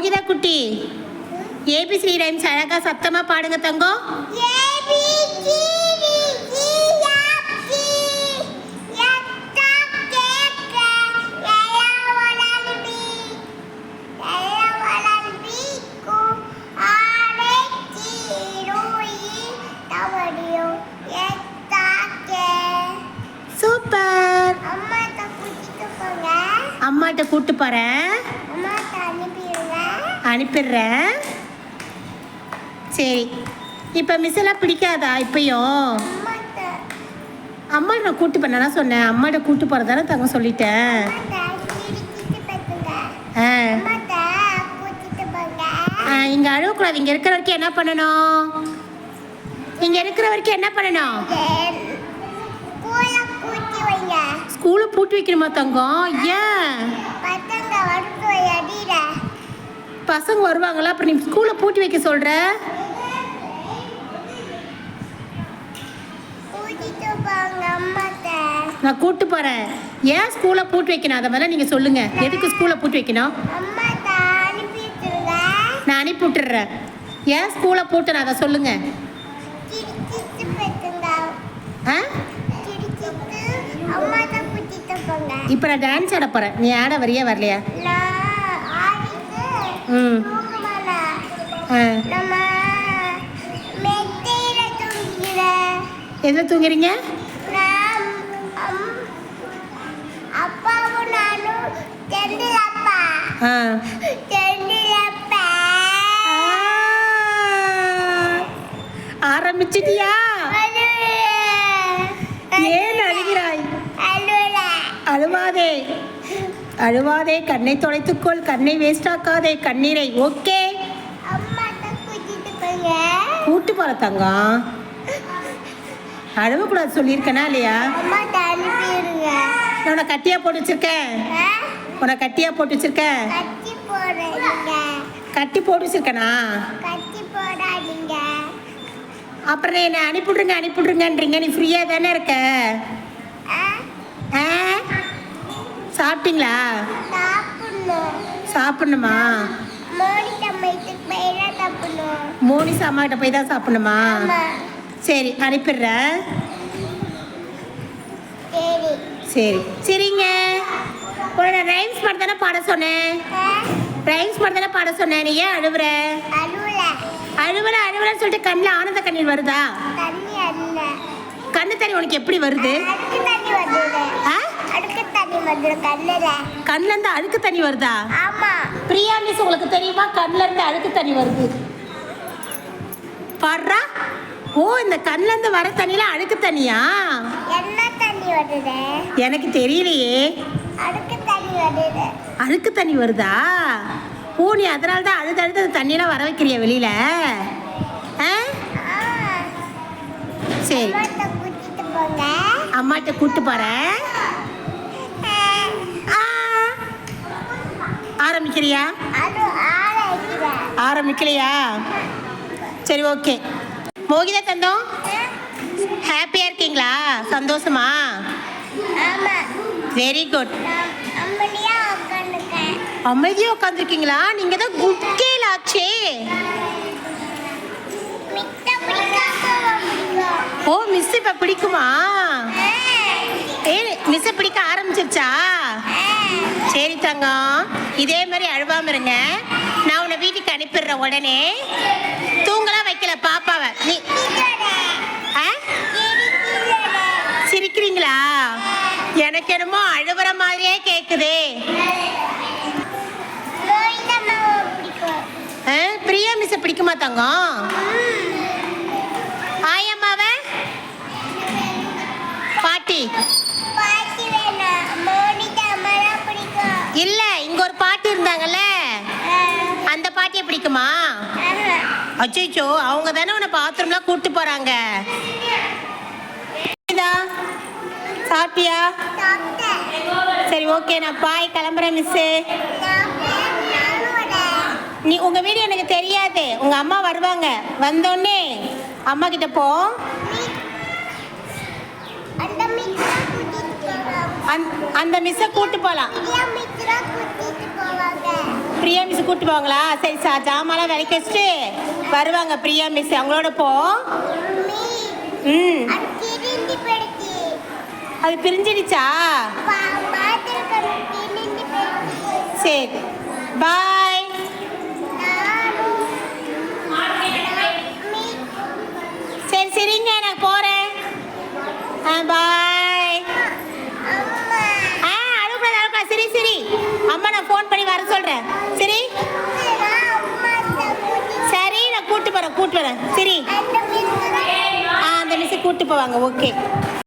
மோகிதா குட்டி ABC rhymes அழகா சத்தமா பாடுங்க தங்கம். சூப்பர். அம்மாட்ட கூட்டு போறேன். அனுப்பிடுறேன். சரி, இப்போ மிஸ்ஸெல்லாம் பிடிக்காதா? இப்பயும் அம்மா நான் கூட்டு பண்ணனா சொன்னேன். அம்மாட்ட கூட்டு போகிறதானே தங்க சொல்லிட்டேன். இங்கே அழுவக்கூடாது. இங்கே இருக்கிற வரைக்கும் என்ன பண்ணணும்? இங்கே இருக்கிற வரைக்கும் என்ன பண்ணணும்? ஸ்கூலை பூட்டி வைக்கணுமா தங்கம்? ஏன்? பசங்க வருவாங்களா? அப்புறம் நீ ஸ்கூலை பூட்டி வைக்க சொல்ற? நான் கூட்டு போறேன். ஏன் ஸ்கூலை பூட்டி வைக்கணும்? அதை மேலே நீங்க சொல்லுங்க. எதுக்கு ஸ்கூலை பூட்டி வைக்கணும்? நான் அனுப்பி விட்டுறேன். ஏன் ஸ்கூலை பூட்டணும் அதை சொல்லுங்க. இப்போ நான் டான்ஸ் ஆட போறேன். நீ ஆட வரியா வரலையா? எதுல தூங்குறீங்க? ஆரம்பிச்சிட்டியா? ஏன் அழுகிறாய்? அழுவாதே, அழுவாதே. கண்ணை தொலைத்துக்கொள். கண்ணை வேஸ்டாக்காதே கண்ணீரை. ஓகே, கூட்டு போற தங்கம். அழுவக்கூடாது சொல்லியிருக்கனா இல்லையா? உன்னை கட்டியா போட்டு வச்சிருக்கேன். உன்னை கட்டியா போட்டு வச்சிருக்கேன். கட்டி போட்டு வச்சிருக்கனா? அப்புறம் என்ன அனுப்பிவிட்ருங்க அனுப்பிவிட்ருங்கன்றீங்க. நீ ஃப்ரீயா தானே இருக்க? சாப்பிட்டீங்களா? சாப்பிடணுமா? மோனிஷா அம்மா கிட்ட போய் தான் சாப்பிடணுமா? சரி, அனுப்பிடுறேன். சரி சரிங்க. உன்னோட ரைம்ஸ் மட்டும் தானே பாட சொன்னேன். ரைம்ஸ் மட்டும் தானே பாட சொன்னேன். நீ ஏன் அழுவுற? அழுவல அழுவலன்னு சொல்லிட்டு கண்ணில் ஆனந்த கண்ணீர் வருதா? கண்ணு தண்ணி உனக்கு எப்படி வருது? கண்ணுல இருந்து அழுக்கு தண்ணி வருதா? பிரியா மிஸ் உங்களுக்கு தெரியுமா? கண்ணுல இருந்து அழுக்கு தண்ணி வருது. பாடுறா. ஓ, இந்த கண்ணுல இருந்து வர தண்ணில அழுக்கு தண்ணியா? எனக்கு தெரியலையே. அழுக்கு தண்ணி வருதா? ஓ, நீ அதனால தான் அழுது அழுது அந்த தண்ணியெல்லாம் வர வைக்கிறியா வெளியில? சரி, அம்மாட்ட கூட்டு போறேன். ஆரம்பிக்கிறியா? ஆரம்பிக்கலையா? சரி, ஓகே. மோகிதா தந்தம், ஹாப்பியா இருக்கீங்களா? சந்தோஷமா? Very good. அமைதியா உட்காந்துருக்கீங்களா? நீங்க தான் குட் கேர்ள் ஆச்சே. ஓ, மிஸ் இப்ப பிடிக்குமா? மிஸ் பிடிக்க ஆரம்பிச்சிருச்சா? சரி தங்கம், இதே மாதிரி அழுவாம இருங்க. நான் உன்னை வீட்டுக்கு அனுப்பிடுறேன். உடனே தூங்கலாம் வைக்கல பாப்பாவை. நீ சிரிக்கிறீங்களா? எனக்கு என்னமோ அழுவுற மாதிரியே கேக்குதே. பிரியா மிஸ் பிடிக்குமா தங்கம்? ஆயம்மாவ பாட்டி இல்ல, இங்க ஒரு பாட்டி இருந்தாங்கல்ல, அந்த பாட்டியை பிடிக்குமா? அச்சோ, அவங்க தானே உன்னை பாத்ரூம்லாம் கூட்டு போறாங்க. சாப்பிட்டியா? சரி, ஓகே. நான் பாய் கிளம்புறேன் மிஸ்ஸு. நீ உங்க வீடு எனக்கு தெரியாது. உங்க அம்மா வருவாங்க. வந்தோடனே அம்மா கிட்ட போ. அந்த மிஸ்ஸை கூட்டு போலாம். பிரியா மிஸ் கூட்டு போவாங்களா? சரி ஜாமான்லாம் விலைக்கு வச்சுட்டு வருவாங்க பிரியா மிஸ். அவங்களோட போ. ம் அது பிரிஞ்சிடுச்சா? சரி பாய். சரி சரிங்க நான் போகிறேன். பாய். அழுக்கூடாது சரி சரி. அம்மா நான் ஃபோன் பண்ணி வர சொல்கிறேன். சரி சரி நான் கூப்பிட்டு போகிறேன் சரி. அந்த மிஸ்ஸு கூப்பிட்டு போவாங்க. ஓகே.